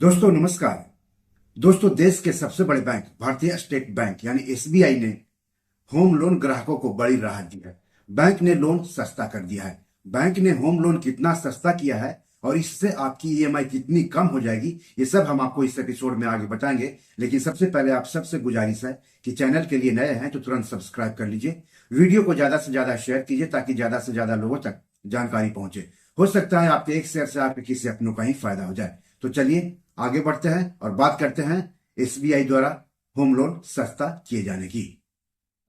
दोस्तों नमस्कार। दोस्तों देश के सबसे बड़े बैंक भारतीय स्टेट बैंक यानी एसबीआई ने होम लोन ग्राहकों को बड़ी राहत दी है। बैंक ने लोन सस्ता कर दिया है। बैंक ने होम लोन कितना सस्ता किया है और इससे आपकी ईएमआई कितनी कम हो जाएगी, ये सब हम आपको इस एपिसोड में आगे बताएंगे। लेकिन सबसे पहले आप सबसे गुजारिश है कि चैनल के लिए नए हैं तो तुरंत सब्सक्राइब कर लीजिए, वीडियो को ज्यादा से ज्यादा शेयर कीजिए ताकि ज्यादा से ज्यादा लोगों तक जानकारी पहुंचे। हो सकता है आपके एक शेयर से आपके किसी अपनों का ही फायदा हो जाए। तो चलिए आगे बढ़ते हैं और बात करते हैं एसबीआई द्वारा होम लोन सस्ता किए जाने की।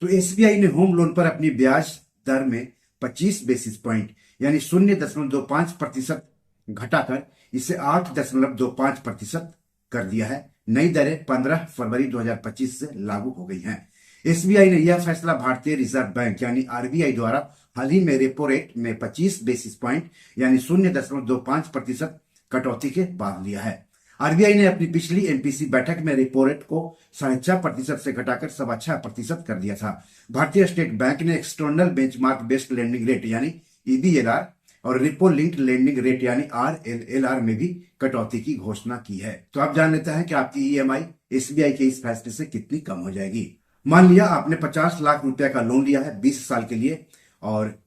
तो एसबीआई ने होम लोन पर अपनी ब्याज दर में 25 बेसिस पॉइंट यानी 0.25% घटाकर इसे 8.25% कर दिया है। नई दरें 15 फरवरी 2025 से लागू हो गई हैं। एसबीआई ने यह फैसला भारतीय रिजर्व बैंक यानी आरबीआई द्वारा हाल ही में रेपो रेट में 25 बेसिस पॉइंट यानी 0.25% कटौती के बाद लिया है। आरबीआई ने अपनी पिछली एमपीसी बैठक में रेपो रेट को 6.5% से घटाकर 6.25% कर दिया था। भारतीय स्टेट बैंक ने external benchmark based lending rate यानी ईबीएलआर और रिपो लिंक्ड लेंडिंग रेट यानी आरएलएलआर में भी कटौती की घोषणा की है। तो आप जान लेते हैं कि आपकी ईएमआई एसबीआई के इस फैसले से कितनी कम हो जाएगी। मान लिया आपने 50 लाख रुपए का लोन लिया है 20 साल के लिए और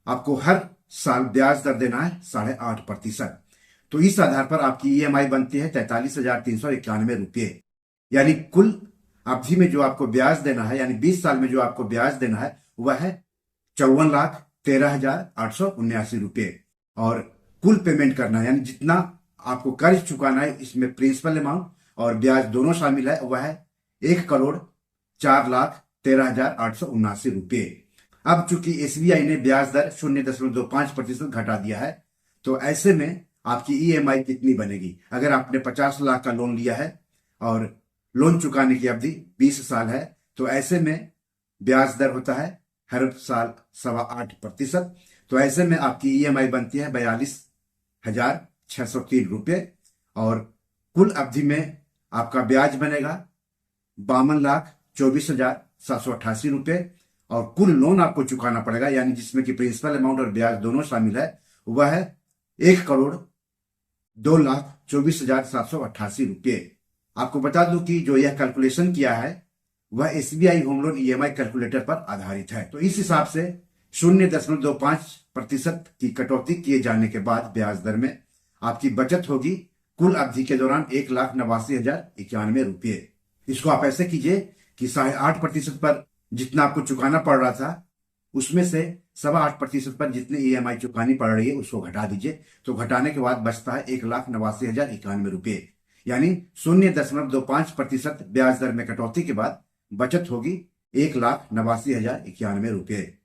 आपको हर साल ब्याज दर देना है 8.5%। तो इस आधार पर आपकी ईएमआई बनती है 43,391 रुपये। यानी कुल अवधि में जो आपको ब्याज देना है यानी 20 साल में जो आपको ब्याज देना है वह है 54,13,879 रुपये। और कुल पेमेंट करना है यानी जितना आपको कर्ज चुकाना है, इसमें प्रिंसिपल अमाउंट और ब्याज दोनों शामिल है, वह है 1,04,13,879 रुपये। अब चूंकि एसबीआई ने ब्याज दर 0.25% घटा दिया है, तो ऐसे में आपकी ईएमआई कितनी बनेगी। अगर आपने 50 लाख का लोन लिया है और लोन चुकाने की अवधि 20 साल है, तो ऐसे में ब्याज दर होता है हर साल 8.25%। तो ऐसे में आपकी ईएमआई बनती है 42,603 रुपये और कुल अवधि में आपका ब्याज बनेगा 52,24,788 रुपये और कुल लोन आपको चुकाना पड़ेगा यानी जिसमें कि प्रिंसिपल अमाउंट और ब्याज दोनों शामिल है, वह है 1,02,24,788 रुपये। आपको बता दूं कि जो यह कैलकुलेशन किया है वह SBI home loan EMI calculator पर आधारित है। तो इस हिसाब से 0.25% की कटौती किए जाने के बाद ब्याज दर में आपकी बचत होगी कुल अवधि के दौरान 1,89,091 रुपये। इसको आप ऐसे कीजिए कि 8.5% पर जितना आपको चुकाना पड़ रहा था उसमें से 8.25% पर जितनी ईएमआई चुकानी पड़ रही है उसको घटा दीजिए। तो घटाने के बाद बचता है 1,89,091 रुपये। यानी 0.25% ब्याज दर में कटौती के बाद बचत होगी 1,89,091 रुपये।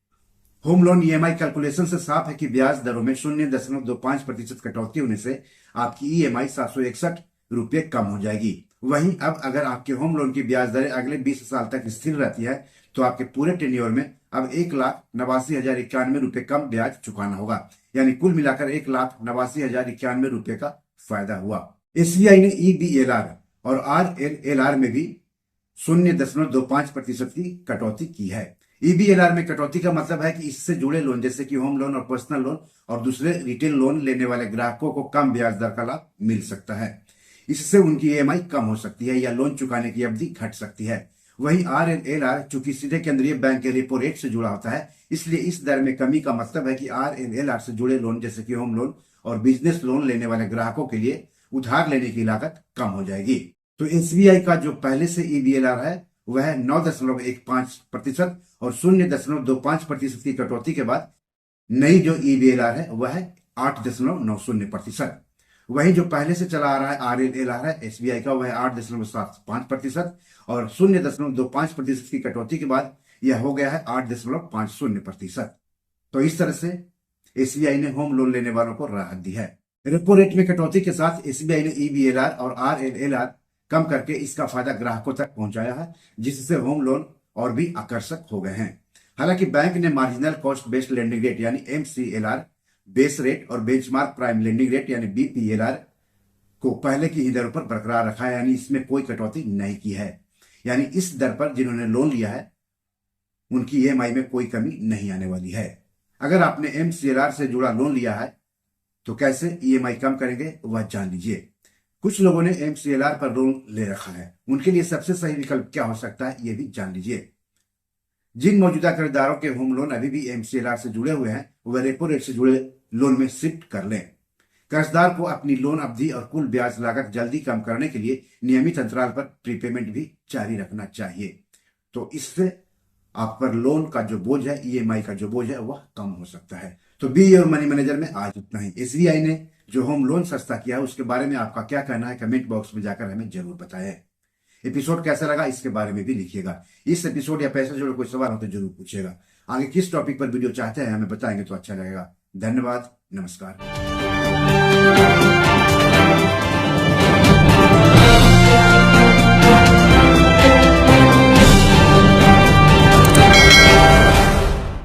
होम लोन ईएमआई कैलकुलेशन से साफ है कि ब्याज दरों में 0.25% कटौती होने से आपकी ईएमआई 761 रुपये कम हो जाएगी। वहीं अब अगर आपके होम लोन की ब्याज दरें अगले 20 साल तक स्थिर रहती है तो आपके पूरे टेन्योर में अब 1,89,091 रुपये कम ब्याज चुकाना होगा। यानी कुल मिलाकर 1,89,091 रुपये का फायदा हुआ। एसबीआई ने ईबीएलआर और आरएलएलआर में भी 0.25% की कटौती की है। ईबीएलआर में कटौती का मतलब है कि इससे जुड़े लोन जैसे कि होम लोन और पर्सनल लोन और दूसरे रिटेल लोन लेने वाले ग्राहकों को कम ब्याज दर का लाभ मिल सकता है। इससे उनकी ईएमआई कम हो सकती है या लोन चुकाने की अवधि घट सकती है। वहीं आरएलएलआर चूंकि सीधे केंद्रीय बैंक के रेपो रेट से जुड़ा होता है, इसलिए इस दर में कमी का मतलब है कि आरएलएलआर से जुड़े लोन जैसे कि होम लोन और बिजनेस लोन लेने वाले ग्राहकों के लिए उधार लेने की लागत कम हो जाएगी। तो एसबीआई का जो पहले से ईबीएलआर है वह 9.15% और 0.25% की कटौती के बाद नई जो ईबीएलआर है वह है 8.90%। वहीं जो पहले से चला आ रहा है आरएलएलआर है एसबीआई का वह 8.75% और 0.25% की कटौती के बाद यह हो गया है 8.50%। तो इस तरह से एसबीआई ने होम लोन लेने वालों को राहत दी है। रेपो रेट में कटौती के साथ एसबीआई ने ईबीएलआर और आरएलएलआर कम करके इसका फायदा ग्राहकों तक पहुंचाया है, जिससे होम लोन और भी आकर्षक हो गए हैं। हालांकि बैंक ने marginal cost based lending rate यानी एमसीएलआर, बेस रेट और बेंचमार्क प्राइम लेंडिंग रेट यानी बीपीएलआर को पहले की ही दरों पर बरकरार रखा है, यानी इसमें कोई कटौती नहीं की है। यानी इस दर पर जिन्होंने लोन लिया है उनकी ईएमआई में कोई कमी नहीं आने वाली है। अगर आपने एमसीएलआर से जुड़ा लोन लिया है तो कैसे ईएमआई कम करेंगे वह जान लीजिए। कुछ लोगों ने MCLR पर लोन ले रखा है, उनके लिए सबसे सही विकल्प क्या हो सकता है ये भी जान लीजिए। जिन मौजूदा खरीदारों के होम लोन अभी भी MCLR से जुड़े हुए हैं वह रेपो रेट से जुड़े लोन में शिफ्ट कर लें। कर्जदार को अपनी लोन अवधि और कुल ब्याज लागत जल्दी कम करने के लिए नियमित अंतराल पर प्रीपेमेंट भी जारी रखना चाहिए। तो इससे आप पर लोन का जो बोझ है, EMI का जो बोझ है वह कम हो सकता है। तो बी योर मनी मैनेजर में आज इतना ही। SBI ने जो होम लोन सस्ता किया है उसके बारे में आपका क्या कहना है, कमेंट बॉक्स में जाकर हमें जरूर बताएं। एपिसोड कैसा लगा इसके बारे में भी लिखिएगा। इस एपिसोड या पैसे से जुड़े कोई सवाल हो तो जरूर पूछिएगा। आगे किस टॉपिक पर वीडियो चाहते हैं हमें बताएंगे तो अच्छा लगेगा। धन्यवाद, नमस्कार।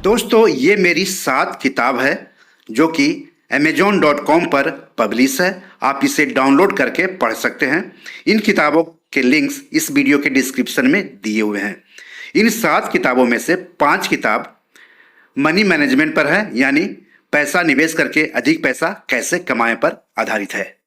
दोस्तों ये मेरी 7 किताब है जो कि amazon.com पर पब्लिश है। आप इसे डाउनलोड करके पढ़ सकते हैं। इन किताबों के लिंक्स इस वीडियो के डिस्क्रिप्शन में दिए हुए हैं। इन 7 किताबों में से 5 किताब मनी मैनेजमेंट पर है, यानी पैसा निवेश करके अधिक पैसा कैसे कमाएं पर आधारित है।